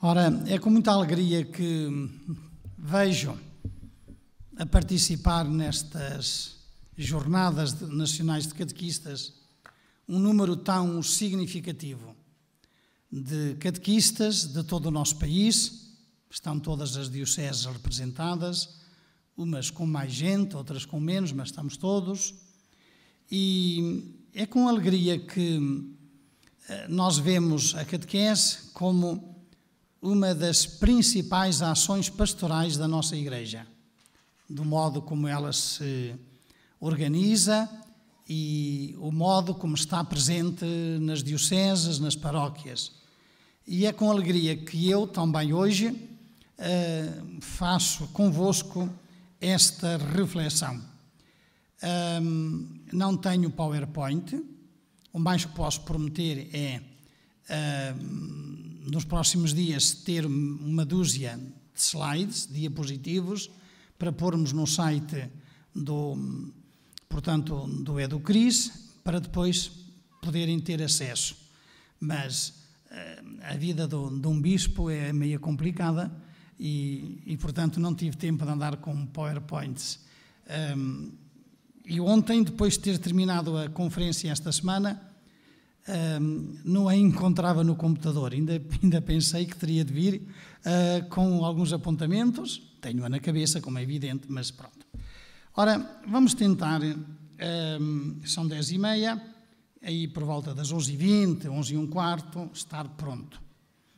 Ora, é com muita alegria que vejo a participar nestas jornadas nacionais de catequistas um número tão significativo de catequistas de todo o nosso país. Estão todas as dioceses representadas, umas com mais gente, outras com menos, mas estamos todos. E é com alegria que nós vemos a catequese como uma das principais ações pastorais da nossa Igreja, do modo como ela se organiza e o modo como está presente nas dioceses, nas paróquias. E é com alegria que eu também hoje faço convosco esta reflexão. Não tenho PowerPoint, o mais que posso prometer é, nos próximos dias, ter uma dúzia de slides, diapositivos, para pormos no site do Educris, para depois poderem ter acesso. Mas a vida de um bispo é meio complicada e, portanto, não tive tempo de andar com PowerPoints. E ontem, depois de ter terminado a conferência esta semana, não a encontrava no computador. Ainda pensei que teria de vir com alguns apontamentos. Tenho-a na cabeça, como é evidente, mas pronto. Ora, vamos tentar, são 10h30, aí por volta das 11h20, 11h15, estar pronto.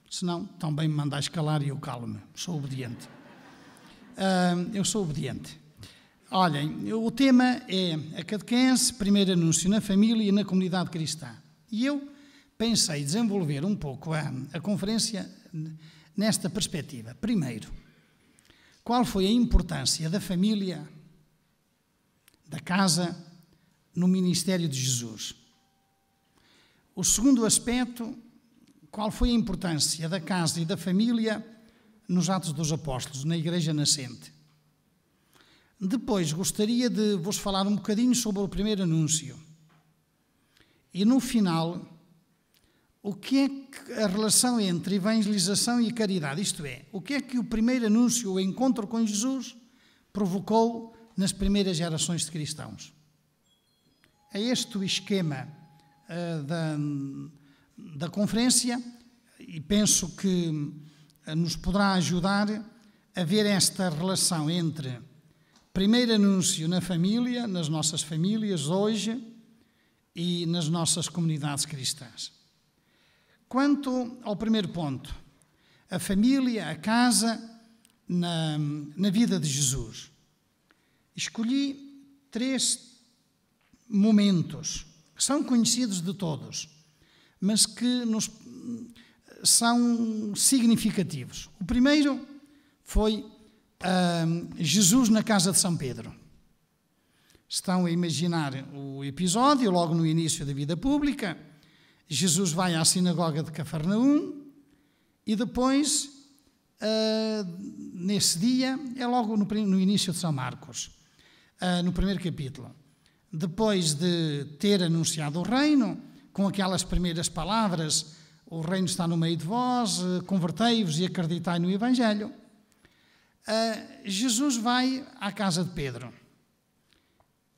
Senão, também me mandais calar e eu calo-me. Sou obediente. Eu sou obediente. Olhem, o tema é a catequese, primeiro anúncio na família e na comunidade cristã. E eu pensei desenvolver um pouco a conferência nesta perspectiva. Primeiro, qual foi a importância da família, da casa, no ministério de Jesus? O segundo aspecto, qual foi a importância da casa e da família nos Atos dos Apóstolos, na Igreja nascente? Depois, gostaria de vos falar um bocadinho sobre o primeiro anúncio. E, no final, o que é que a relação entre evangelização e caridade, isto é, o que é que o primeiro anúncio, o encontro com Jesus, provocou nas primeiras gerações de cristãos? É este o esquema da conferência e penso que nos poderá ajudar a ver esta relação entre primeiro anúncio na família, nas nossas famílias hoje e nas nossas comunidades cristãs. Quanto ao primeiro ponto, a família, a casa na vida de Jesus, escolhi 3 momentos que são conhecidos de todos, mas que são significativos. O primeiro foi Jesus na casa de São Pedro. Estão a imaginar o episódio, logo no início da vida pública. Jesus vai à sinagoga de Cafarnaum e depois, nesse dia, é logo no início de São Marcos, no primeiro capítulo. Depois de ter anunciado o reino, com aquelas primeiras palavras, o reino está no meio de vós, convertei-vos e acreditai no Evangelho, Jesus vai à casa de Pedro.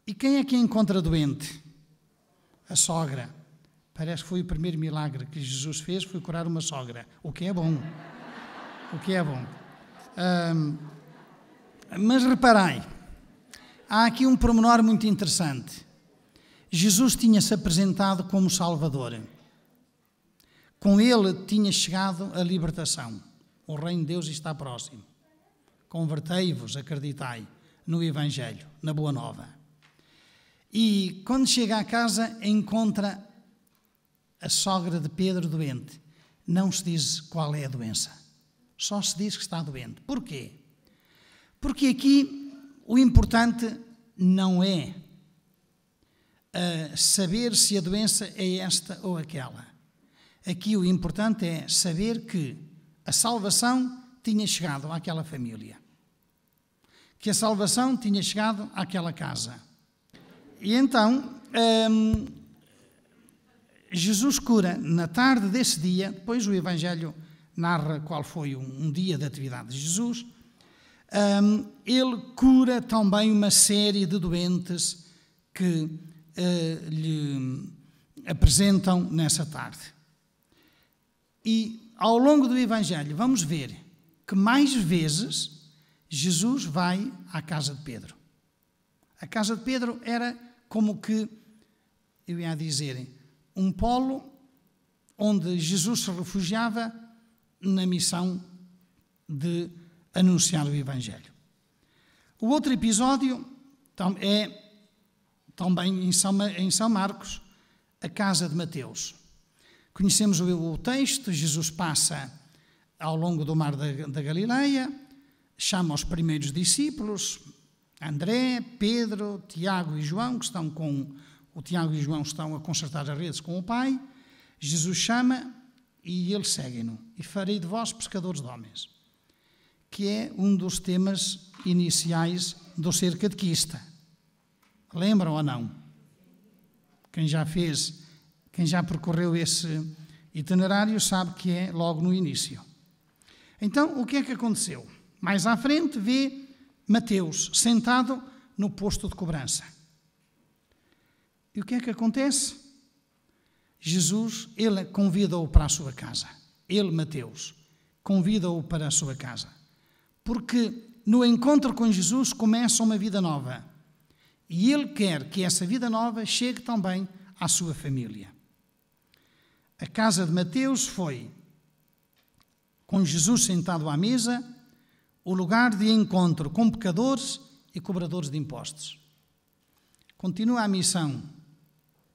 E quem é que a encontra doente? A sogra. Parece que foi o primeiro milagre que Jesus fez, foi curar uma sogra. O que é bom. O que é bom. Mas reparei, há aqui um pormenor muito interessante. Jesus tinha-se apresentado como Salvador. Com ele tinha chegado a libertação. O reino de Deus está próximo. Convertei-vos, acreditai no Evangelho, na Boa Nova. E quando chega à casa, encontra a sogra de Pedro doente. Não se diz qual é a doença. Só se diz que está doente. Porquê? Porque aqui o importante não é saber se a doença é esta ou aquela. Aqui o importante é saber que a salvação tinha chegado àquela família. Que a salvação tinha chegado àquela casa. E então, Jesus cura na tarde desse dia, depois o Evangelho narra qual foi um dia de atividade de Jesus. Ele cura também uma série de doentes que lhe apresentam nessa tarde. E ao longo do Evangelho vamos ver que mais vezes Jesus vai à casa de Pedro. A casa de Pedro era como que, eu ia dizer, um polo onde Jesus se refugiava na missão de anunciar o Evangelho. O outro episódio é também em São Marcos, a casa de Mateus. Conhecemos o texto, Jesus passa ao longo do mar da Galileia, chama os primeiros discípulos, André, Pedro, Tiago e João, que estão o Tiago e João estão a consertar as redes com o Pai. Jesus chama e eles seguem-no. E farei de vós pescadores de homens, que é um dos temas iniciais do ser catequista. Lembram ou não? Quem já percorreu esse itinerário sabe que é logo no início. Então, o que é que aconteceu? Mais à frente vê Mateus sentado no posto de cobrança. E o que é que acontece? Jesus, ele convida-o para a sua casa. Ele, Mateus, convida-o para a sua casa. Porque no encontro com Jesus começa uma vida nova. E ele quer que essa vida nova chegue também à sua família. A casa de Mateus foi, com Jesus sentado à mesa, o lugar de encontro com pecadores e cobradores de impostos. Continua a missão.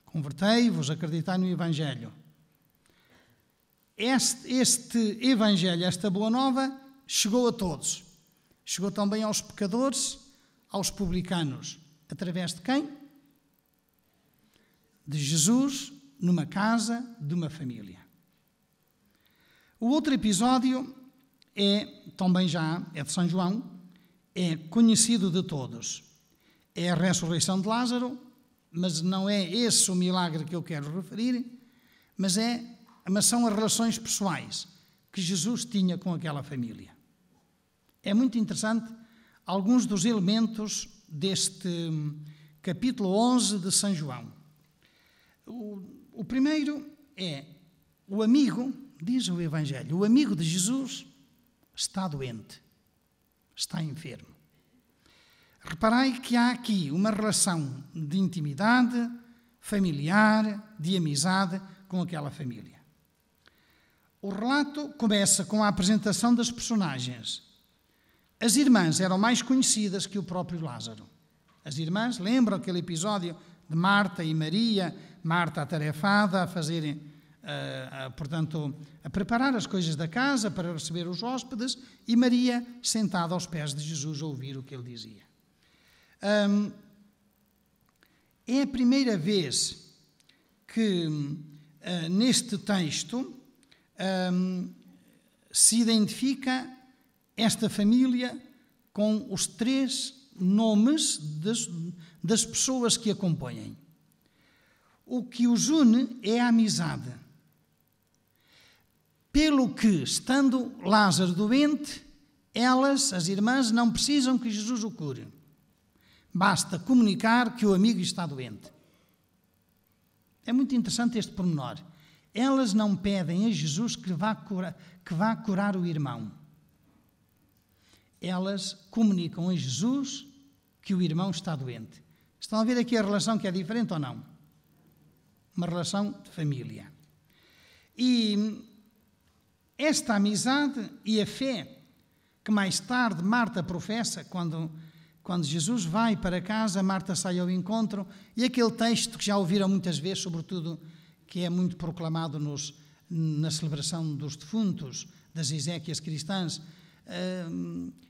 Convertei-vos, acreditai no Evangelho. Este Evangelho, esta boa nova, chegou a todos. Chegou também aos pecadores, aos publicanos. Através de quem? De Jesus, numa casa, de uma família. O outro episódio também é de São João, é conhecido de todos. É a ressurreição de Lázaro, mas não é esse o milagre que eu quero referir, mas são as relações pessoais que Jesus tinha com aquela família. É muito interessante alguns dos elementos deste capítulo 11 de São João. O primeiro é o amigo, diz o Evangelho, o amigo de Jesus está doente, está enfermo. Reparai que há aqui uma relação de intimidade familiar, de amizade com aquela família. O relato começa com a apresentação das personagens. As irmãs eram mais conhecidas que o próprio Lázaro. As irmãs, lembram aquele episódio de Marta e Maria, Marta atarefada a fazerem, portanto, a preparar as coisas da casa para receber os hóspedes, e Maria sentada aos pés de Jesus a ouvir o que ele dizia. É a primeira vez que neste texto se identifica esta família com os 3 nomes das pessoas que a compõem. O que os une é a amizade. Pelo que, estando Lázaro doente, elas, as irmãs, não precisam que Jesus o cure. Basta comunicar que o amigo está doente. É muito interessante este pormenor. Elas não pedem a Jesus que vá curar o irmão. Elas comunicam a Jesus que o irmão está doente. Estão a ver aqui a relação que é diferente ou não? Uma relação de família. E esta amizade e a fé que mais tarde Marta professa, quando Jesus vai para casa, Marta sai ao encontro, e aquele texto que já ouviram muitas vezes, sobretudo, que é muito proclamado na celebração dos defuntos, das exéquias cristãs,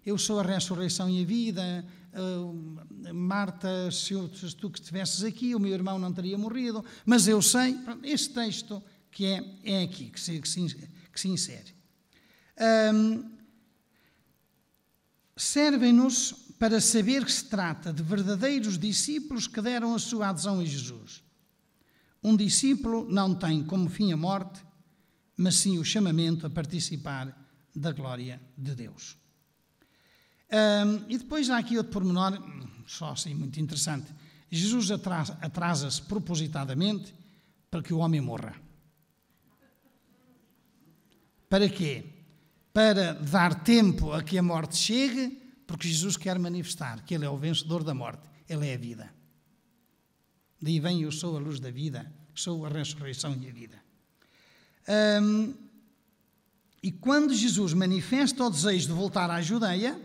eu sou a ressurreição e a vida, Marta, se tu que estivesses aqui, o meu irmão não teria morrido, mas eu sei, este texto que é aqui, que se insere. Servem-nos para saber que se trata de verdadeiros discípulos que deram a sua adesão a Jesus. Um discípulo não tem como fim a morte, mas sim o chamamento a participar da glória de Deus. E depois há aqui outro pormenor, só assim muito interessante. Jesus atrasa-se propositadamente para que o homem morra. Para quê? Para dar tempo a que a morte chegue, porque Jesus quer manifestar que Ele é o vencedor da morte, Ele é a vida. Daí vem: eu sou a luz da vida, sou a ressurreição e a vida. E quando Jesus manifesta o desejo de voltar à Judeia,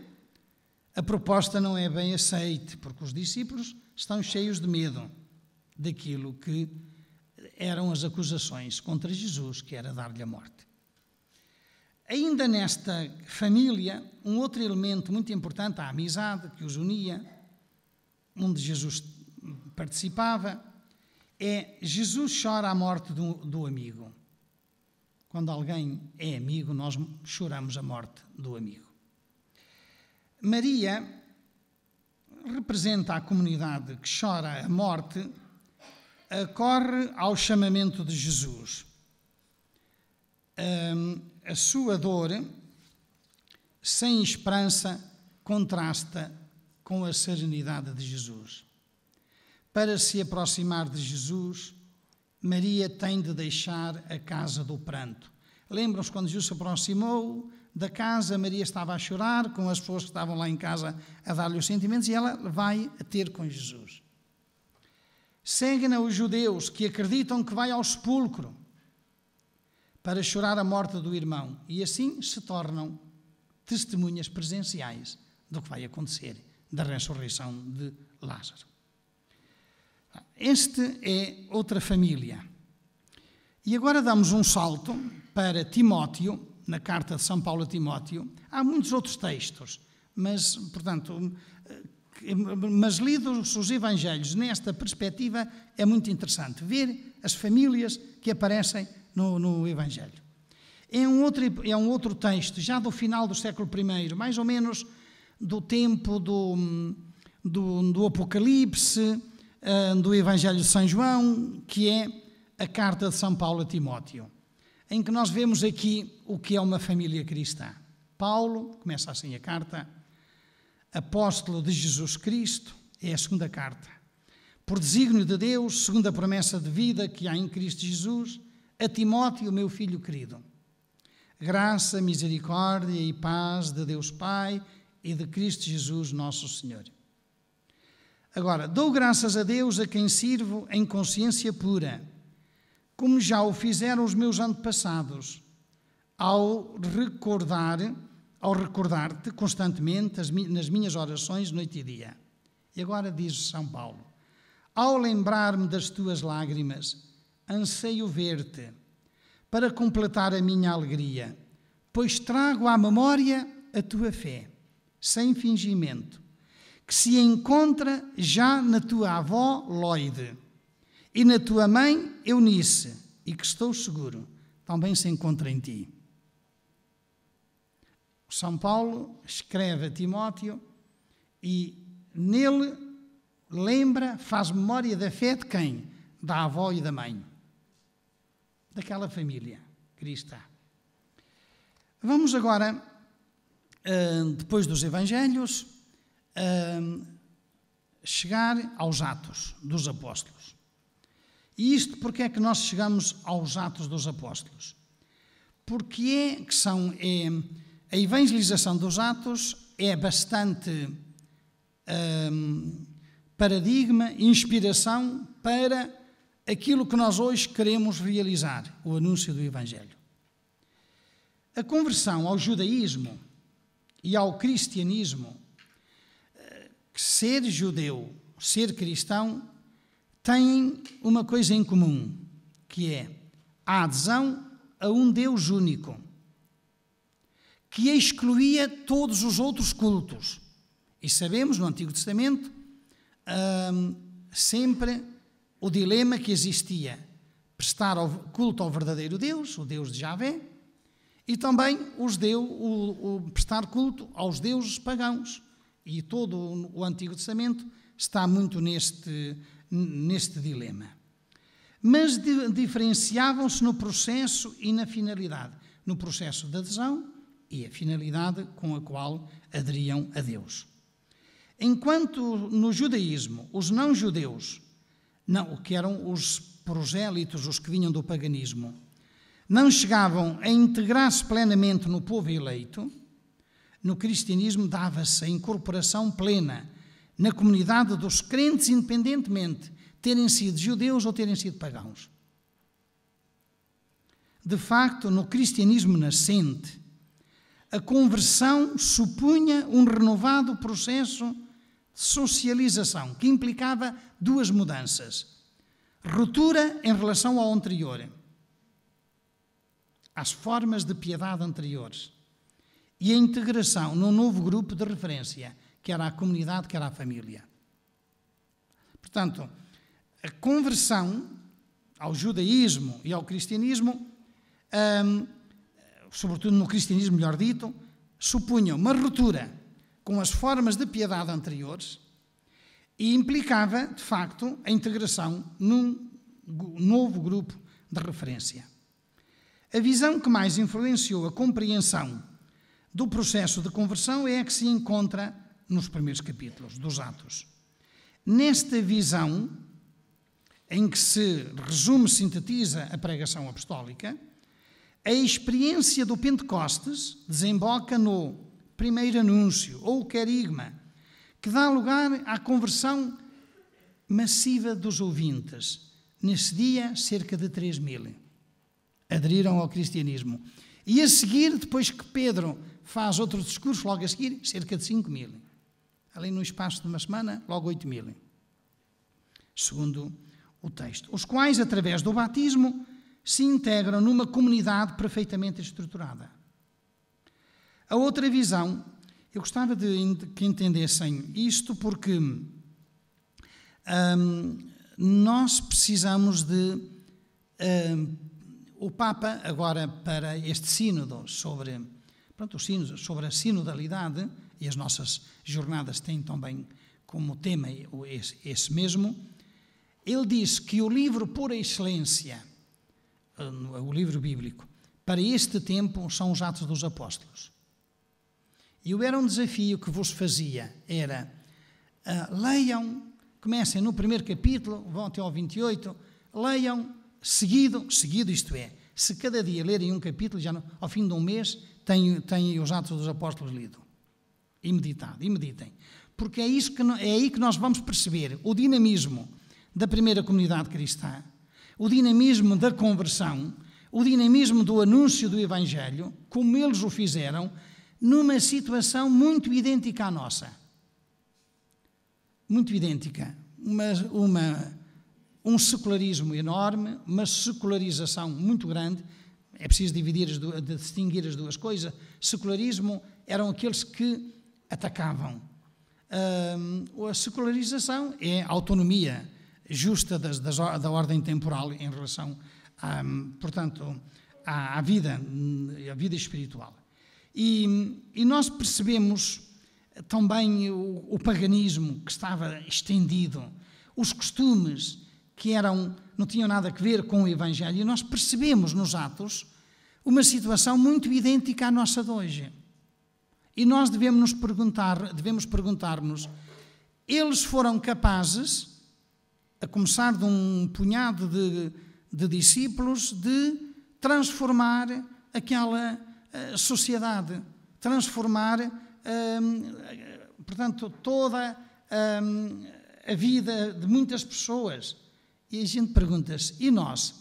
a proposta não é bem aceite, porque os discípulos estão cheios de medo daquilo que eram as acusações contra Jesus, que era dar-lhe a morte. Ainda nesta família, um outro elemento muito importante, a amizade que os unia, onde Jesus participava, é: Jesus chora a morte do amigo. Quando alguém é amigo, nós choramos a morte do amigo. Maria representa a comunidade que chora a morte, acorre ao chamamento de Jesus. A sua dor, sem esperança, contrasta com a serenidade de Jesus. Para se aproximar de Jesus, Maria tem de deixar a casa do pranto. Lembram-se quando Jesus se aproximou da casa, Maria estava a chorar com as pessoas que estavam lá em casa a dar-lhe os sentimentos, e ela vai a ter com Jesus. Seguem-na os judeus que acreditam que vai ao sepulcro para chorar a morte do irmão, e assim se tornam testemunhas presenciais do que vai acontecer, da ressurreição de Lázaro. Esta é outra família. E agora damos um salto para Timóteo, na carta de São Paulo a Timóteo. Há muitos outros textos, mas lidos os evangelhos nesta perspectiva é muito interessante, ver as famílias que aparecem no Evangelho. É um outro texto, já do final do século I, mais ou menos do tempo do Apocalipse, do Evangelho de São João, que é a carta de São Paulo a Timóteo, em que nós vemos aqui o que é uma família cristã. Paulo, começa assim a carta: apóstolo de Jesus Cristo, é a segunda carta, por desígnio de Deus, segundo a promessa de vida que há em Cristo Jesus, a Timóteo, meu filho querido. Graça, misericórdia e paz de Deus Pai e de Cristo Jesus, nosso Senhor. Agora, dou graças a Deus, a quem sirvo em consciência pura, como já o fizeram os meus antepassados, ao recordar-te constantemente nas minhas orações, noite e dia. E agora diz São Paulo: ao lembrar-me das tuas lágrimas, anseio ver-te, para completar a minha alegria, pois trago à memória a tua fé, sem fingimento, que se encontra já na tua avó Loide e na tua mãe Eunice, e que estou seguro, também se encontra em ti. São Paulo escreve a Timóteo e nele lembra, faz memória da fé de quem? Da avó e da mãe, daquela família cristã. Vamos agora, depois dos Evangelhos, chegar aos Atos dos Apóstolos. E isto porque é que nós chegamos aos Atos dos Apóstolos? Porque a evangelização dos Atos é bastante paradigma, inspiração para aquilo que nós hoje queremos realizar, o anúncio do Evangelho. A conversão ao judaísmo e ao cristianismo, ser judeu, ser cristão, têm uma coisa em comum, que é a adesão a um Deus único, que excluía todos os outros cultos. E sabemos, no Antigo Testamento, sempre o dilema que existia: prestar culto ao verdadeiro Deus, o Deus de Javé, e também prestar culto aos deuses pagãos. E todo o Antigo Testamento está muito neste dilema. mas diferenciavam-se no processo e na finalidade. No processo de adesão e a finalidade com a qual aderiam a Deus. Enquanto no judaísmo os não-judeus, que eram os prosélitos, os que vinham do paganismo, não chegavam a integrar-se plenamente no povo eleito, no cristianismo dava-se a incorporação plena na comunidade dos crentes, independentemente de terem sido judeus ou terem sido pagãos. De facto, no cristianismo nascente, a conversão supunha um renovado processo de socialização, que implicava duas mudanças. Ruptura em relação ao anterior, às formas de piedade anteriores, e a integração num novo grupo de referência, que era a comunidade, que era a família. Portanto, a conversão ao judaísmo e ao cristianismo, sobretudo no cristianismo, melhor dito, supunha uma ruptura com as formas de piedade anteriores e implicava, de facto, a integração num novo grupo de referência. A visão que mais influenciou a compreensão do processo de conversão é a que se encontra nos primeiros capítulos dos Atos. Nesta visão, em que se resume, sintetiza a pregação apostólica, a experiência do Pentecostes desemboca no primeiro anúncio, ou querigma, que dá lugar à conversão massiva dos ouvintes. Nesse dia, cerca de 3.000 aderiram ao cristianismo. E a seguir, depois que Pedro faz outro discurso, logo a seguir, cerca de 5.000. Ali no espaço de uma semana, logo 8.000. Segundo o texto. Os quais, através do batismo, se integram numa comunidade perfeitamente estruturada. A outra visão, eu gostava de que entendessem isto porque nós precisamos de... o Papa, agora para este sínodo sobre a sinodalidade, e as nossas jornadas têm também como tema esse mesmo, ele diz que o livro por excelência, o livro bíblico, para este tempo são os Atos dos Apóstolos. E era um desafio que vos fazia, era leiam, comecem no primeiro capítulo, vão até ao 28, leiam seguido, isto é, se cada dia lerem um capítulo, já ao fim de um mês, têm os Atos dos Apóstolos lido e meditado, e meditem. Porque é aí que nós vamos perceber o dinamismo da primeira comunidade cristã, o dinamismo da conversão, o dinamismo do anúncio do Evangelho, como eles o fizeram, numa situação muito idêntica à nossa. Muito idêntica. Um secularismo enorme, uma secularização muito grande. É preciso distinguir as duas coisas. Secularismo eram aqueles que atacavam. A secularização é a autonomia justa da ordem temporal em relação, portanto, à vida espiritual. E nós percebemos também o paganismo que estava estendido, os costumes que não tinham nada a ver com o Evangelho, e nós percebemos nos Atos uma situação muito idêntica à nossa de hoje. E nós devemos perguntar-nos, eles foram capazes, a começar de um punhado de discípulos, de transformar aquela sociedade, transformar, portanto, toda a vida de muitas pessoas. E a gente pergunta-se, e nós,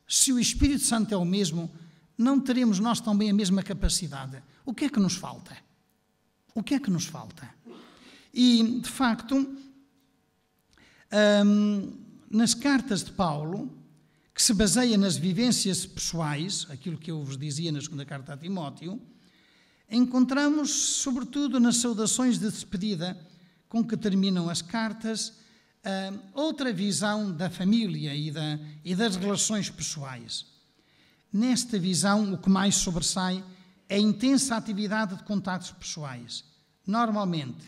se o Espírito Santo é o mesmo, não teremos nós também a mesma capacidade? O que é que nos falta? O que é que nos falta? E, de facto, nas cartas de Paulo, que se baseia nas vivências pessoais, aquilo que eu vos dizia na segunda carta a Timóteo, encontramos, sobretudo nas saudações de despedida com que terminam as cartas, outra visão da família e das relações pessoais. Nesta visão, o que mais sobressai é a intensa atividade de contactos pessoais. Normalmente,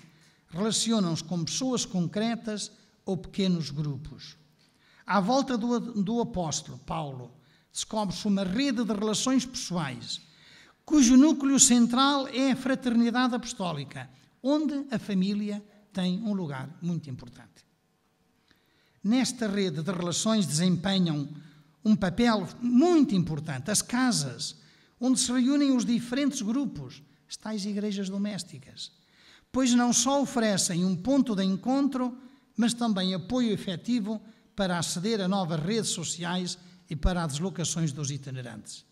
relacionam-se com pessoas concretas ou pequenos grupos. À volta do apóstolo Paulo, descobre-se uma rede de relações pessoais, cujo núcleo central é a fraternidade apostólica, onde a família tem um lugar muito importante. Nesta rede de relações desempenham um papel muito importante as casas, onde se reúnem os diferentes grupos, as tais igrejas domésticas, pois não só oferecem um ponto de encontro, mas também apoio efetivo para aceder a novas redes sociais e para as deslocações dos itinerantes.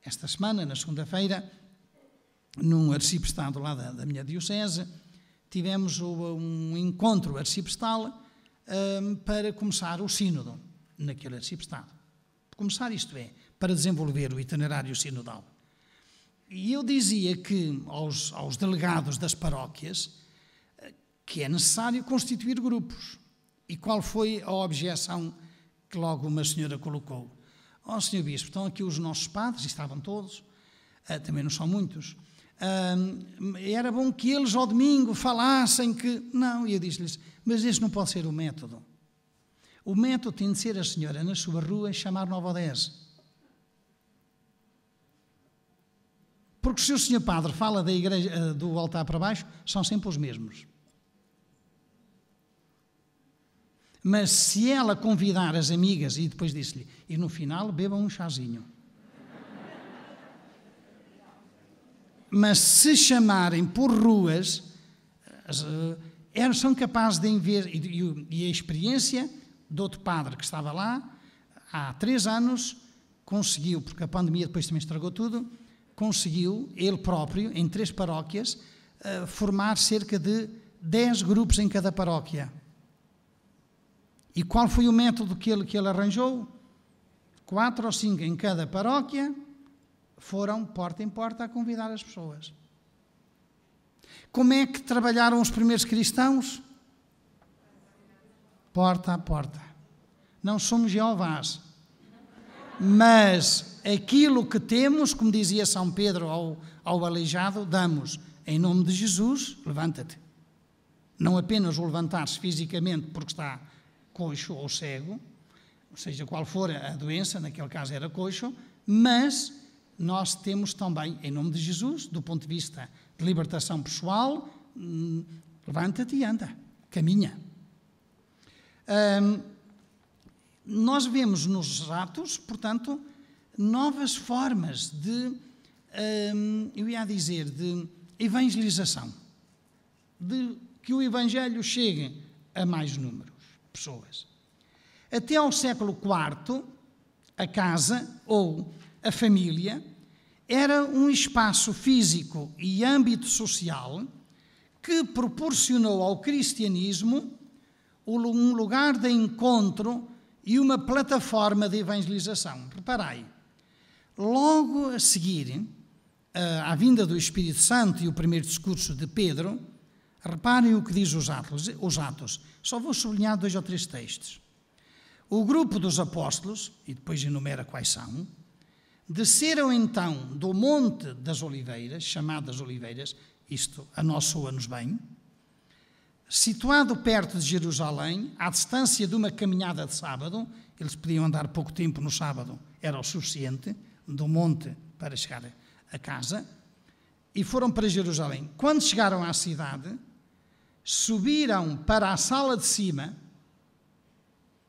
Esta semana, na segunda-feira, num arciprestado lá da minha diocese, tivemos um encontro arciprestal para começar o sínodo naquele arciprestado. Começar, isto é, para desenvolver o itinerário sinodal. E eu dizia que aos delegados das paróquias que é necessário constituir grupos. E qual foi a objeção que logo uma senhora colocou? Senhor Bispo, estão aqui os nossos padres, e estavam todos, também não são muitos, era bom que eles ao domingo falassem que... Não, e eu disse-lhes, mas este não pode ser o método. O método tem de ser a senhora na sua rua chamar 9 ou 10. Porque se o senhor padre fala da igreja, do altar para baixo, são sempre os mesmos. Mas se ela convidar as amigas e depois disse-lhe, e no final bebam um chazinho. Mas se chamarem por ruas, são capazes de ver, e a experiência de outro padre que estava lá, há 3 anos, conseguiu, porque a pandemia depois também estragou tudo, conseguiu, ele próprio, em 3 paróquias, formar cerca de 10 grupos em cada paróquia. E qual foi o método que ele arranjou? 4 ou 5 em cada paróquia foram porta em porta a convidar as pessoas. Como é que trabalharam os primeiros cristãos? Porta a porta. Não somos Jeovás. Mas aquilo que temos, como dizia São Pedro ao aleijado, damos. Em nome de Jesus, levanta-te. Não apenas o levantar-se fisicamente porque está coxo ou cego, ou seja, qual for a doença, naquele caso era coxo, mas nós temos também, em nome de Jesus, do ponto de vista de libertação pessoal, levanta-te e anda, caminha. Nós vemos nos atos, portanto, novas formas de, eu ia dizer, de evangelização, de que o Evangelho chegue a mais número. Pessoas. Até ao século IV, a casa ou a família era um espaço físico e âmbito social que proporcionou ao cristianismo um lugar de encontro e uma plataforma de evangelização. Reparai, logo a seguir à vinda do Espírito Santo e o primeiro discurso de Pedro, reparem o que diz os Atos. Só vou sublinhar 2 ou 3 textos. O grupo dos apóstolos, e depois enumera quais são, desceram então do Monte das Oliveiras, chamadas Oliveiras, isto a nós soa-nos bem, situado perto de Jerusalém, à distância de uma caminhada de sábado, eles podiam andar pouco tempo no sábado, era o suficiente, do monte para chegar a casa, e foram para Jerusalém. Quando chegaram à cidade, subiram para a sala de cima,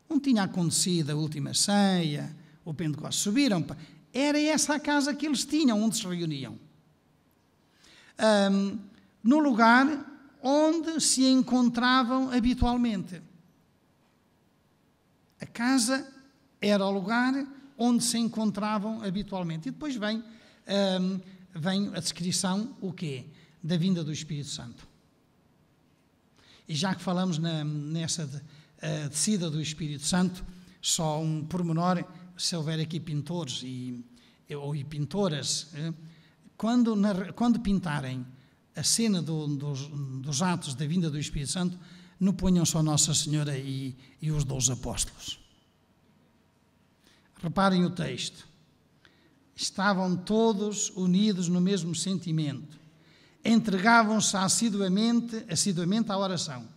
não tinha acontecido a última ceia, o Pentecostes, subiram, era essa a casa que eles tinham, onde se reuniam. No lugar onde se encontravam habitualmente. A casa era o lugar onde se encontravam habitualmente. E depois vem a descrição, o quê? Da vinda do Espírito Santo. E já que falamos nessa descida do Espírito Santo, só um pormenor, se houver aqui pintores ou pintoras, quando pintarem a cena dos atos da vinda do Espírito Santo, não ponham só Nossa Senhora e os 12 apóstolos. Reparem o texto. Estavam todos unidos no mesmo sentimento. Entregavam-se assiduamente à oração.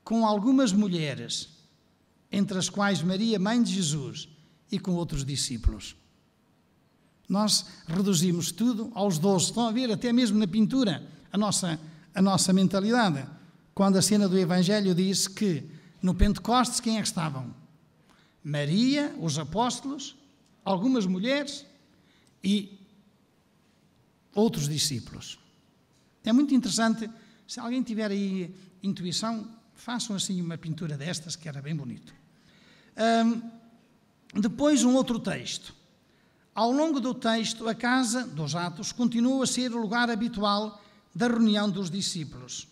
Com algumas mulheres, entre as quais Maria, mãe de Jesus, e com outros discípulos. Nós reduzimos tudo aos 12. Estão a ver, até mesmo na pintura, a nossa mentalidade. Quando a cena do Evangelho diz que no Pentecostes quem é que estavam? Maria, os apóstolos, algumas mulheres e outros discípulos. É muito interessante, se alguém tiver aí intuição, façam assim uma pintura destas, que era bem bonito. Depois um outro texto. Ao longo do texto, a casa dos Atos continua a ser o lugar habitual da reunião dos discípulos.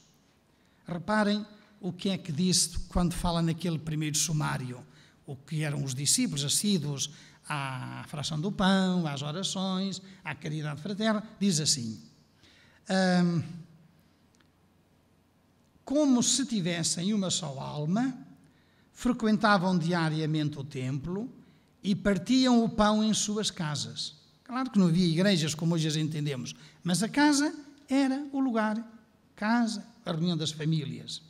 Reparem o que é que disse quando fala naquele primeiro sumário, o que eram os discípulos assíduos à fração do pão, às orações, à caridade fraterna. Diz assim: como se tivessem uma só alma, frequentavam diariamente o templo e partiam o pão em suas casas. Claro que não havia igrejas como hoje as entendemos, mas a casa era o lugar, casa, a reunião das famílias.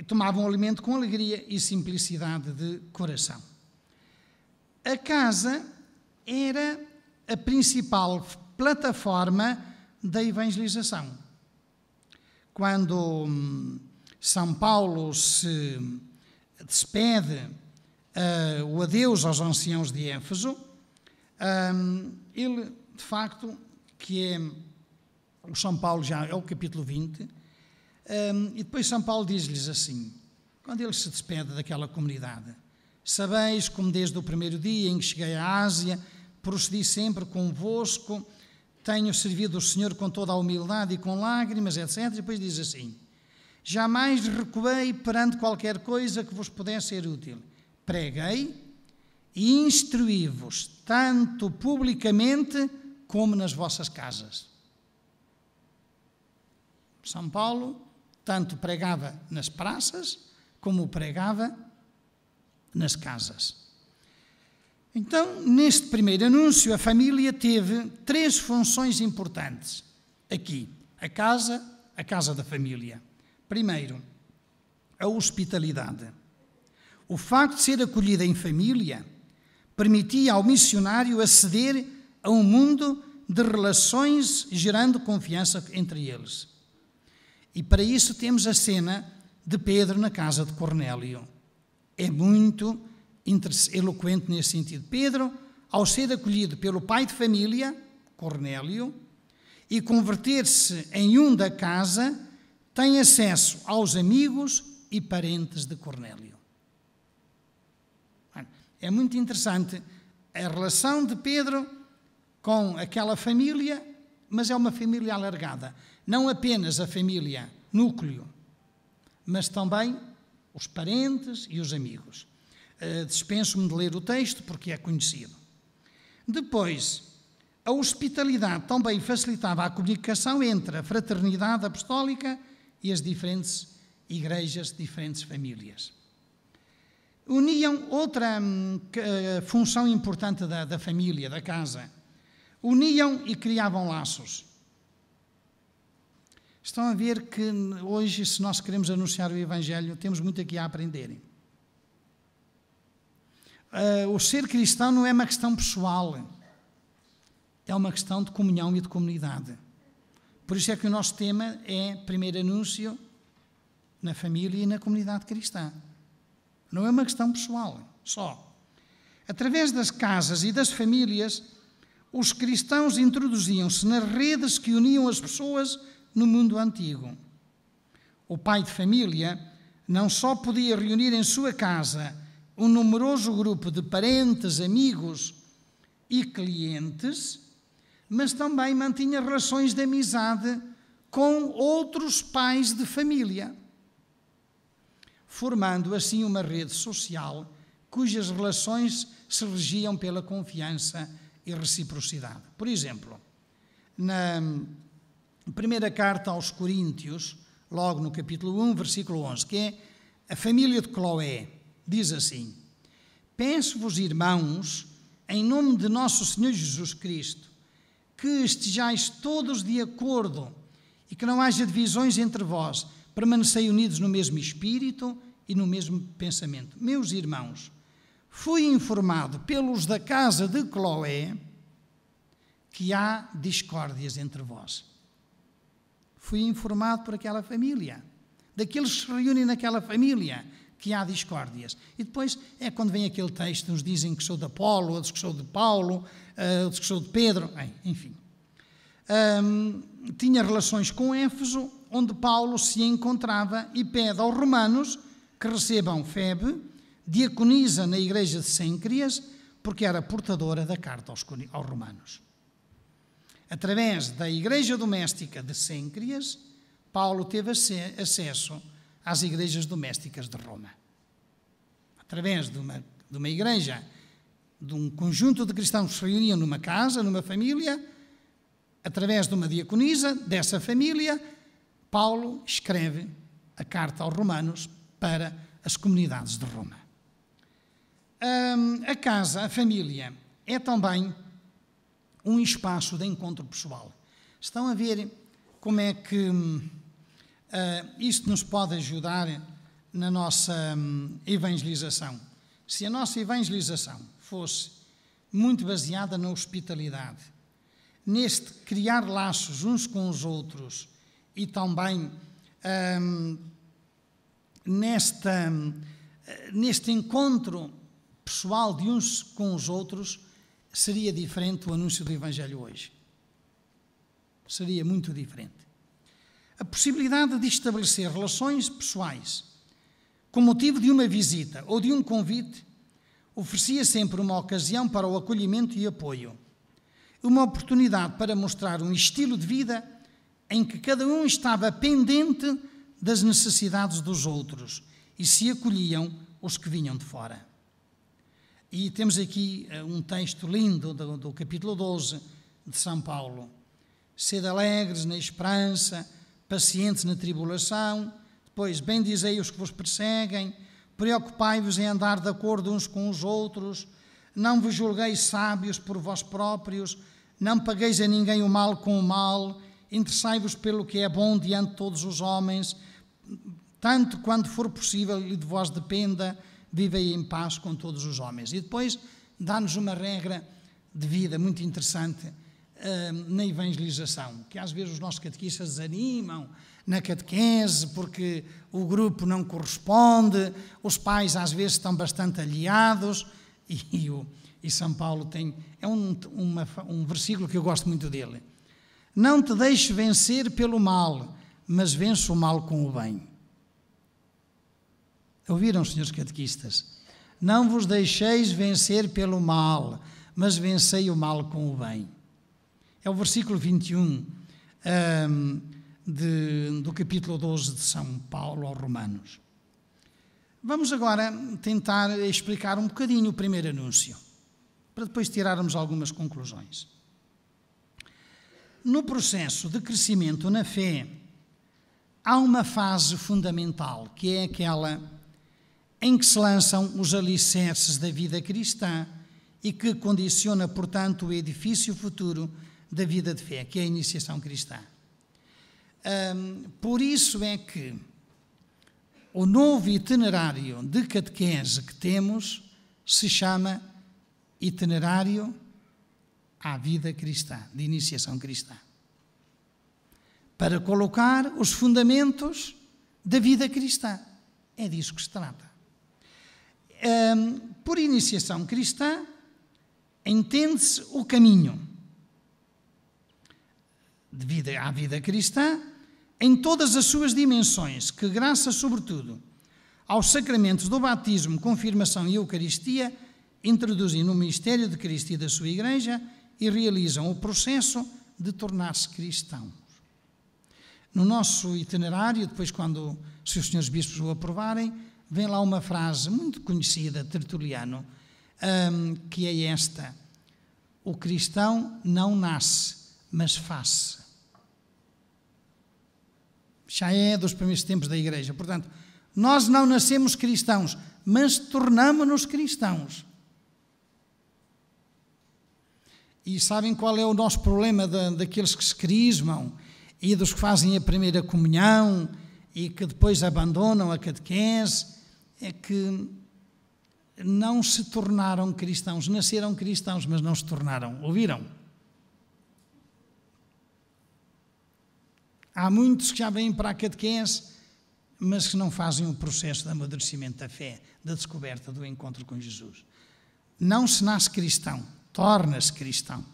Tomavam alimento com alegria e simplicidade de coração. A casa era a principal plataforma da evangelização. Quando São Paulo se despede o adeus aos anciãos de Éfeso, ele, de facto, que é o São Paulo já é o capítulo 20, e depois São Paulo diz-lhes assim, quando ele se despede daquela comunidade: sabeis como desde o primeiro dia em que cheguei à Ásia, procedi sempre convosco, tenho servido o Senhor com toda a humildade e com lágrimas, etc. E depois diz assim: jamais recuei perante qualquer coisa que vos pudesse ser útil. Preguei e instruí-vos, tanto publicamente como nas vossas casas. São Paulo tanto pregava nas praças, como pregava nas casas. Então, neste primeiro anúncio, a família teve 3 funções importantes. Aqui, a casa da família. Primeiro, a hospitalidade. O facto de ser acolhida em família permitia ao missionário aceder a um mundo de relações, gerando confiança entre eles. E para isso temos a cena de Pedro na casa de Cornélio. É muito eloquente nesse sentido. Pedro, ao ser acolhido pelo pai de família, Cornélio, e converter-se em um da casa, tem acesso aos amigos e parentes de Cornélio. É muito interessante a relação de Pedro com aquela família, mas é uma família alargada. Não apenas a família núcleo, mas também os parentes e os amigos. Dispenso-me de ler o texto porque é conhecido. Depois, a hospitalidade também facilitava a comunicação entre a fraternidade apostólica e as diferentes igrejas, diferentes famílias. Uniam outra função importante da família, da casa. Uniam e criavam laços. Estão a ver que hoje, se nós queremos anunciar o Evangelho, temos muito aqui a aprenderem. O ser cristão não é uma questão pessoal, é uma questão de comunhão e de comunidade. Por isso é que o nosso tema é primeiro anúncio na família e na comunidade cristã. Não é uma questão pessoal, só. Através das casas e das famílias, os cristãos introduziam-se nas redes que uniam as pessoas no mundo antigo. O pai de família não só podia reunir em sua casa um numeroso grupo de parentes, amigos e clientes, mas também mantinha relações de amizade com outros pais de família, formando assim uma rede social cujas relações se regiam pela confiança e reciprocidade. Por exemplo, na primeira carta aos Coríntios, logo no capítulo 1, versículo 11, que é a família de Cloé, diz assim: peço-vos, irmãos, em nome de nosso Senhor Jesus Cristo, que estejais todos de acordo e que não haja divisões entre vós, permanecei unidos no mesmo espírito e no mesmo pensamento. Meus irmãos, fui informado pelos da casa de Cloé que há discórdias entre vós. Fui informado por aquela família, daqueles que se reúnem naquela família, que há discórdias. E depois é quando vem aquele texto, uns dizem que sou de Apolo, outros que sou de Paulo, outros que sou de Pedro, enfim. Tinha relações com Éfeso, onde Paulo se encontrava, e pede aos romanos que recebam Febe, diaconisa na igreja de Cêncreas, porque era portadora da carta aos romanos. Através da igreja doméstica de Cêncreas, Paulo teve acesso às igrejas domésticas de Roma. Através de uma igreja, de um conjunto de cristãos que se reuniam numa casa, numa família, através de uma diaconisa dessa família, Paulo escreve a carta aos romanos para as comunidades de Roma. A casa, a família, é também um espaço de encontro pessoal. Estão a ver como é que isto nos pode ajudar na nossa evangelização. Se a nossa evangelização fosse muito baseada na hospitalidade, neste criar laços uns com os outros e também neste encontro pessoal de uns com os outros, seria diferente o anúncio do Evangelho hoje. Seria muito diferente. A possibilidade de estabelecer relações pessoais com motivo de uma visita ou de um convite oferecia sempre uma ocasião para o acolhimento e apoio. Uma oportunidade para mostrar um estilo de vida em que cada um estava pendente das necessidades dos outros e se acolhiam os que vinham de fora. E temos aqui um texto lindo do capítulo 12 de São Paulo. Sede alegres na esperança, pacientes na tribulação, depois bendizei os que vos perseguem, preocupai-vos em andar de acordo uns com os outros, não vos julgueis sábios por vós próprios, não pagueis a ninguém o mal com o mal, interessai-vos pelo que é bom diante de todos os homens, tanto quanto for possível e de vós dependa, vivei em paz com todos os homens. E depois dá-nos uma regra de vida muito interessante na evangelização, que às vezes os nossos catequistas desanimam na catequese porque o grupo não corresponde, os pais às vezes estão bastante aliados, e São Paulo tem um versículo que eu gosto muito dele. Não te deixes vencer pelo mal, mas vence o mal com o bem. Ouviram, senhores catequistas? Não vos deixeis vencer pelo mal, mas vencei o mal com o bem. É o versículo 21 do capítulo 12 de São Paulo aos Romanos. Vamos agora tentar explicar um bocadinho o primeiro anúncio, para depois tirarmos algumas conclusões. No processo de crescimento na fé, há uma fase fundamental, que é aquela em que se lançam os alicerces da vida cristã e que condiciona, portanto, o edifício futuro da vida de fé, que é a iniciação cristã. Por isso é que o novo itinerário de catequese que temos se chama itinerário à vida cristã, de iniciação cristã, para colocar os fundamentos da vida cristã. É disso que se trata. Por iniciação cristã, entende-se o caminho de vida à vida cristã em todas as suas dimensões, que graças sobretudo aos sacramentos do batismo, confirmação e Eucaristia, introduzem no mistério de Cristo e da sua Igreja e realizam o processo de tornar-se cristãos. No nosso itinerário, depois se os senhores bispos o aprovarem, vem lá uma frase muito conhecida de Tertuliano, que é esta: o cristão não nasce, mas faz-se. Já é dos primeiros tempos da Igreja. Portanto, nós não nascemos cristãos, mas tornamo-nos cristãos. E sabem qual é o nosso problema daqueles que se crismam e dos que fazem a primeira comunhão e que depois abandonam a catequese é que não se tornaram cristãos, nasceram cristãos, mas não se tornaram. Ouviram? Há muitos que já vêm para a catequese, mas que não fazem o processo de amadurecimento da fé, da descoberta do encontro com Jesus. Não se nasce cristão, torna-se cristão,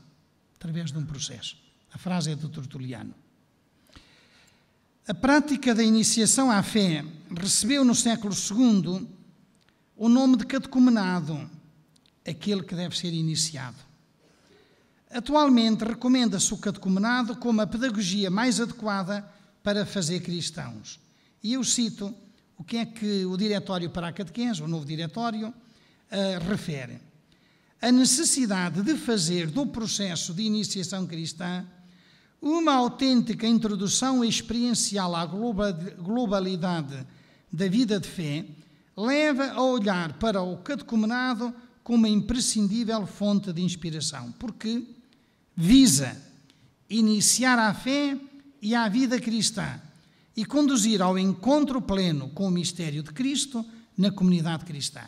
através de um processo. A frase é do Tertuliano. A prática da iniciação à fé recebeu no século II o nome de catecumenado, aquele que deve ser iniciado. Atualmente recomenda-se o catecumenado como a pedagogia mais adequada para fazer cristãos. E eu cito o que é que o Diretório para a Catequese, o novo Diretório, refere. A necessidade de fazer do processo de iniciação cristã uma autêntica introdução experiencial à globalidade da vida de fé leva a olhar para o catecumenado como uma imprescindível fonte de inspiração, porque visa iniciar a fé e a vida cristã e conduzir ao encontro pleno com o mistério de Cristo na comunidade cristã.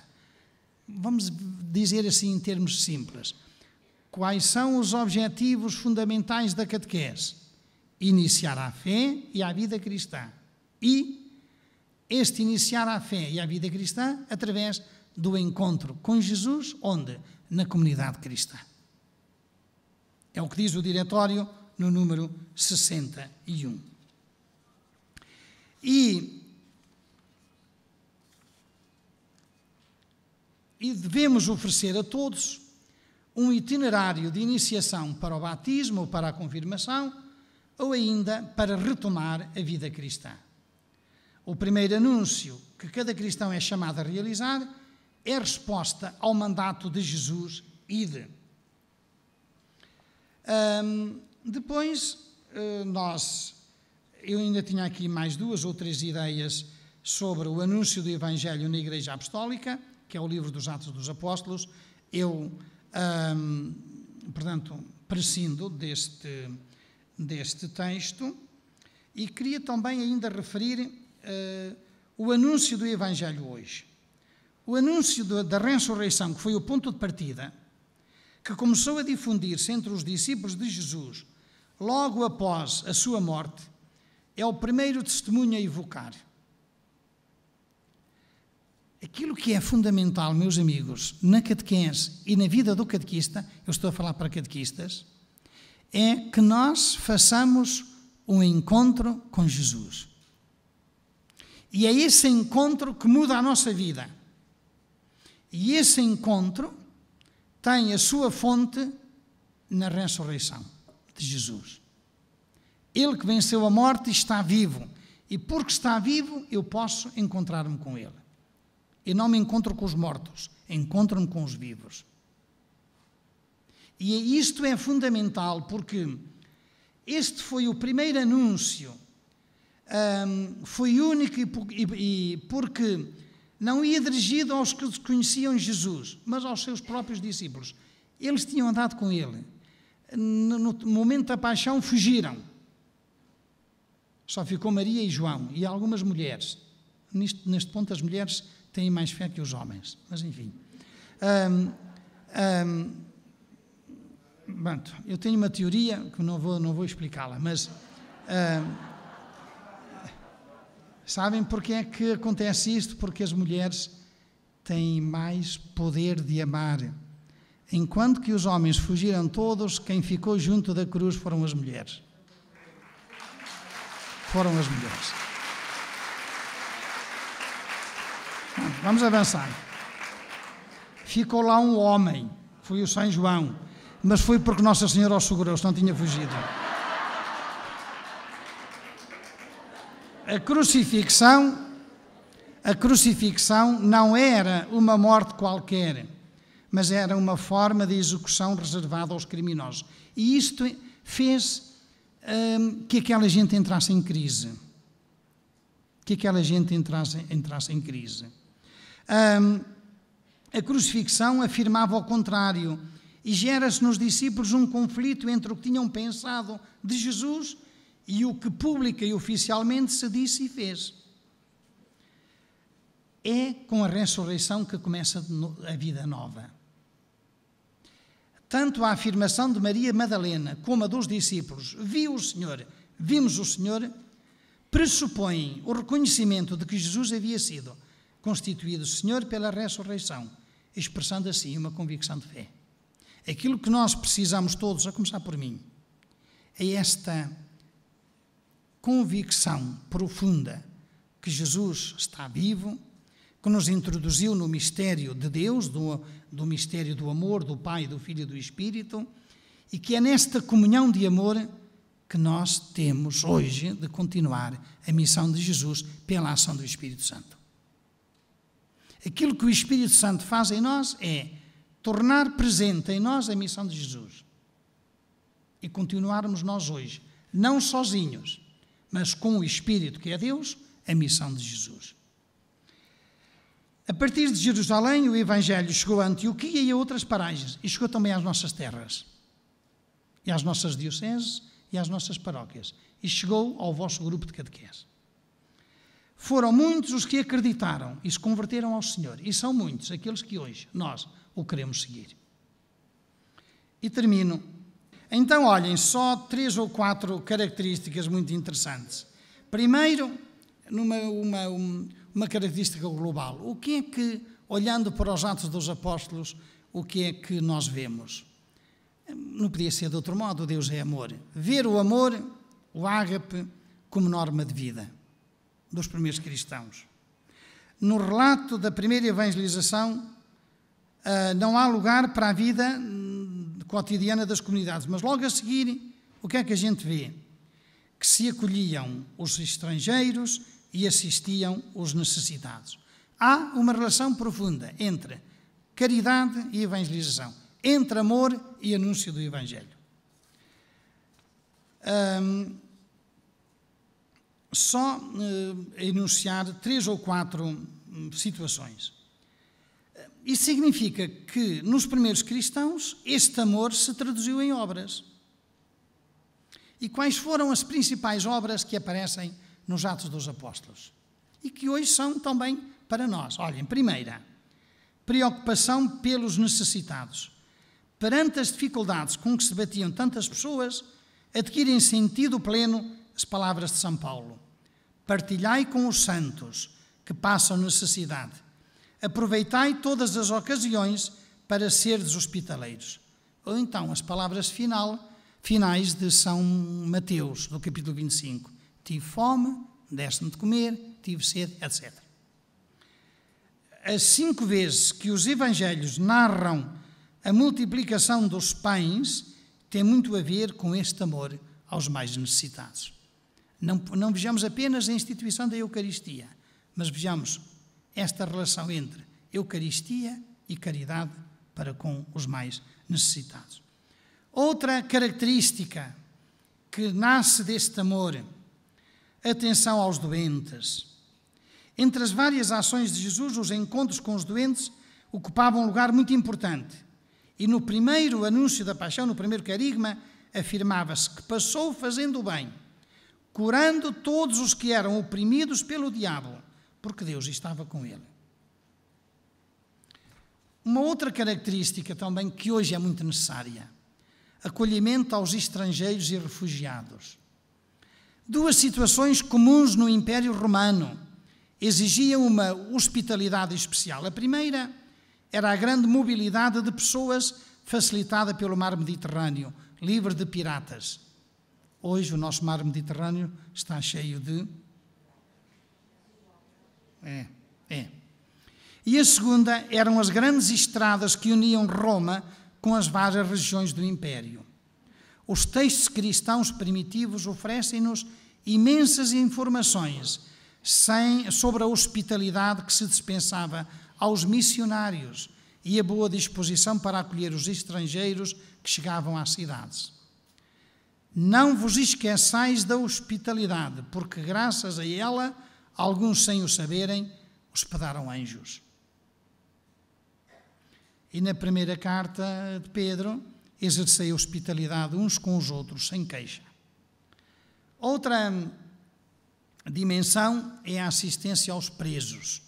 Vamos dizer assim em termos simples. Quais são os objetivos fundamentais da catequese? Iniciar a fé e a vida cristã. E este iniciar a fé e a vida cristã através do encontro com Jesus, onde? Na comunidade cristã. É o que diz o Diretório no número 61. E devemos oferecer a todos um itinerário de iniciação para o batismo ou para a confirmação, ou ainda para retomar a vida cristã. O primeiro anúncio que cada cristão é chamado a realizar é a resposta ao mandato de Jesus, ide. Depois, eu ainda tinha aqui mais 2 ou 3 ideias sobre o anúncio do Evangelho na Igreja Apostólica, que é o livro dos Atos dos Apóstolos. Eu, portanto, prescindo deste texto e queria também ainda referir o anúncio do Evangelho hoje. O anúncio da ressurreição, que foi o ponto de partida, que começou a difundir-se entre os discípulos de Jesus logo após a sua morte, é o primeiro testemunho a evocar. Aquilo que é fundamental, meus amigos, na catequese e na vida do catequista, eu estou a falar para catequistas, é que nós façamos um encontro com Jesus. E é esse encontro que muda a nossa vida. E esse encontro tem a sua fonte na ressurreição de Jesus. Ele que venceu a morte está vivo. E porque está vivo, eu posso encontrar-me com Ele. Eu não me encontro com os mortos, encontro-me com os vivos. E isto é fundamental porque este foi o primeiro anúncio, foi único e porque não ia dirigido aos que conheciam Jesus, mas aos seus próprios discípulos. Eles tinham andado com Ele. No momento da paixão fugiram. Só ficou Maria e João e algumas mulheres. Neste ponto as mulheres têm mais fé que os homens, mas enfim. Eu tenho uma teoria que não vou explicá-la, mas sabem porque é que acontece isto? Porque as mulheres têm mais poder de amar. Enquanto que os homens fugiram todos, quem ficou junto da cruz foram as mulheres. Foram as mulheres. Vamos avançar. Ficou lá um homem, foi o São João, mas foi porque Nossa Senhora o segurou, se não tinha fugido. A crucifixão não era uma morte qualquer, mas era uma forma de execução reservada aos criminosos. E isto fez que aquela gente entrasse em crise. A crucifixão afirmava o contrário e gera-se nos discípulos um conflito entre o que tinham pensado de Jesus e o que pública e oficialmente se disse e fez. É com a ressurreição que começa a vida nova. Tanto a afirmação de Maria Madalena como a dos discípulos, vimos o Senhor, pressupõem o reconhecimento de que Jesus havia sido constituído Senhor pela ressurreição, expressando assim uma convicção de fé. Aquilo que nós precisamos todos, a começar por mim, é esta convicção profunda que Jesus está vivo, que nos introduziu no mistério de Deus, do mistério do amor, do Pai, do Filho e do Espírito, e que é nesta comunhão de amor que nós temos hoje de continuar a missão de Jesus pela ação do Espírito Santo. Aquilo que o Espírito Santo faz em nós é tornar presente em nós a missão de Jesus. E continuarmos nós hoje, não sozinhos, mas com o Espírito, que é Deus, a missão de Jesus. A partir de Jerusalém, o Evangelho chegou a Antioquia e a outras paragens, e chegou também às nossas terras, e às nossas dioceses, e às nossas paróquias, e chegou ao vosso grupo de catequese. Foram muitos os que acreditaram e se converteram ao Senhor, e são muitos aqueles que hoje nós o queremos seguir. E termino. Então, olhem, só 3 ou 4 características muito interessantes. Primeiro, uma característica global. O que é que, olhando para os Atos dos Apóstolos, o que é que nós vemos? Não podia ser de outro modo, Deus é amor. Ver o amor, o ágape, como norma de vida dos primeiros cristãos. No relato da primeira evangelização, não há lugar para a vida cotidiana das comunidades, mas logo a seguir, o que é que a gente vê? Que se acolhiam os estrangeiros e assistiam os necessitados. Há uma relação profunda entre caridade e evangelização, entre amor e anúncio do Evangelho. Só enunciar 3 ou 4 situações. Isso significa que, nos primeiros cristãos, este amor se traduziu em obras. E quais foram as principais obras que aparecem nos Atos dos Apóstolos? E que hoje são também para nós. Olhem, primeira, preocupação pelos necessitados. Perante as dificuldades com que se batiam tantas pessoas, adquirem sentido pleno as palavras de São Paulo. Partilhai com os santos que passam necessidade. Aproveitai todas as ocasiões para serdes hospitaleiros. Ou então as palavras finais de São Mateus, do capítulo 25. Tive fome, deste-me de comer, tive sede, etc. As 5 vezes que os evangelhos narram a multiplicação dos pães tem muito a ver com este amor aos mais necessitados. Não vejamos apenas a instituição da Eucaristia, mas vejamos esta relação entre Eucaristia e caridade para com os mais necessitados. Outra característica que nasce deste amor, atenção aos doentes. Entre as várias ações de Jesus, os encontros com os doentes ocupavam um lugar muito importante. E no primeiro anúncio da paixão, no primeiro querigma, afirmava-se que passou fazendo o bem, curando todos os que eram oprimidos pelo diabo, porque Deus estava com ele. Uma outra característica também que hoje é muito necessária, acolhimento aos estrangeiros e refugiados. 2 situações comuns no Império Romano exigiam uma hospitalidade especial. A primeira era a grande mobilidade de pessoas facilitada pelo mar Mediterrâneo, livre de piratas. Hoje o nosso mar Mediterrâneo está cheio de... E a segunda eram as grandes estradas que uniam Roma com as várias regiões do Império. Os textos cristãos primitivos oferecem-nos imensas informações sobre a hospitalidade que se dispensava aos missionários e a boa disposição para acolher os estrangeiros que chegavam às cidades. Não vos esqueçais da hospitalidade, porque graças a ela, alguns sem o saberem, hospedaram anjos. E na primeira carta de Pedro, exercei a hospitalidade uns com os outros, sem queixa. Outra dimensão é a assistência aos presos.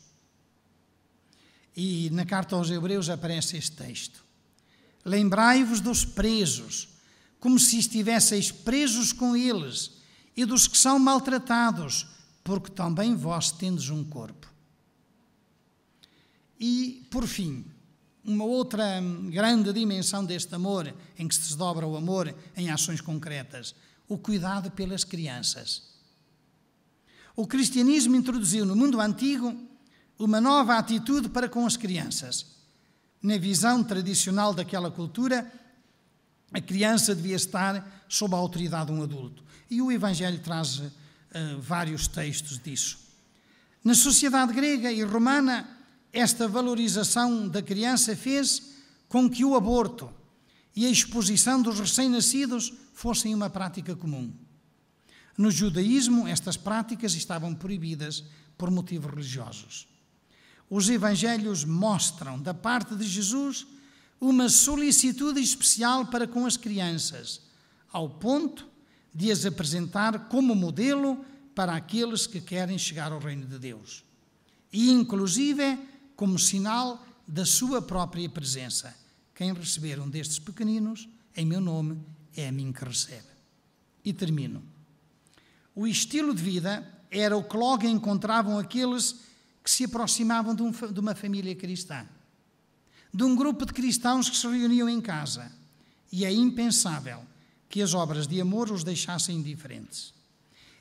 E na carta aos Hebreus aparece este texto: lembrai-vos dos presos, como se estivesseis presos com eles, e dos que são maltratados, porque também vós tendes um corpo. E, por fim, uma outra grande dimensão deste amor, em que se desdobra o amor em ações concretas: o cuidado pelas crianças. O cristianismo introduziu no mundo antigo uma nova atitude para com as crianças. Na visão tradicional daquela cultura, a criança devia estar sob a autoridade de um adulto. E o Evangelho traz vários textos disso. Na sociedade grega e romana, esta valorização da criança fez com que o aborto e a exposição dos recém-nascidos fossem uma prática comum. No judaísmo, estas práticas estavam proibidas por motivos religiosos. Os evangelhos mostram, da parte de Jesus, uma solicitude especial para com as crianças, ao ponto de as apresentar como modelo para aqueles que querem chegar ao reino de Deus. E, inclusive, como sinal da sua própria presença. Quem receber um destes pequeninos, em meu nome, é a mim que recebe. E termino. O estilo de vida era o que logo encontravam aqueles que se aproximavam de uma família cristã, de um grupo de cristãos que se reuniam em casa. E é impensável que as obras de amor os deixassem indiferentes.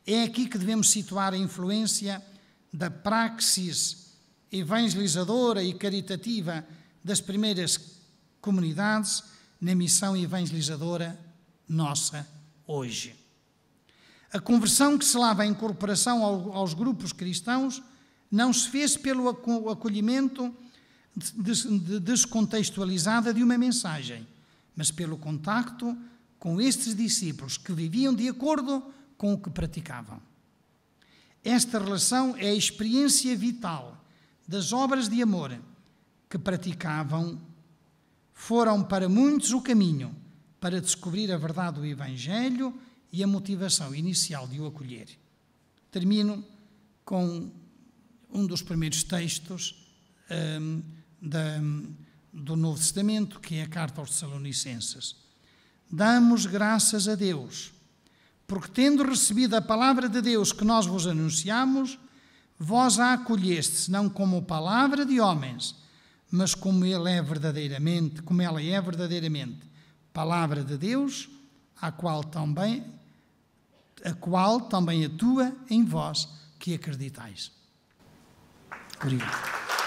É aqui que devemos situar a influência da praxis evangelizadora e caritativa das primeiras comunidades na missão evangelizadora nossa hoje. A conversão que se leva à incorporação aos grupos cristãos não se fez pelo acolhimento descontextualizada de uma mensagem, mas pelo contacto com estes discípulos que viviam de acordo com o que praticavam. Esta relação é a experiência vital das obras de amor que praticavam. Foram para muitos o caminho para descobrir a verdade do Evangelho e a motivação inicial de o acolher. Termino com um dos primeiros textos do Novo Testamento, que é a carta aos Tessalonicenses. Damos graças a Deus, porque tendo recebido a palavra de Deus que nós vos anunciamos, vós a acolhestes, não como palavra de homens, mas como ela é verdadeiramente, palavra de Deus, a qual também atua em vós que acreditais. Obrigado.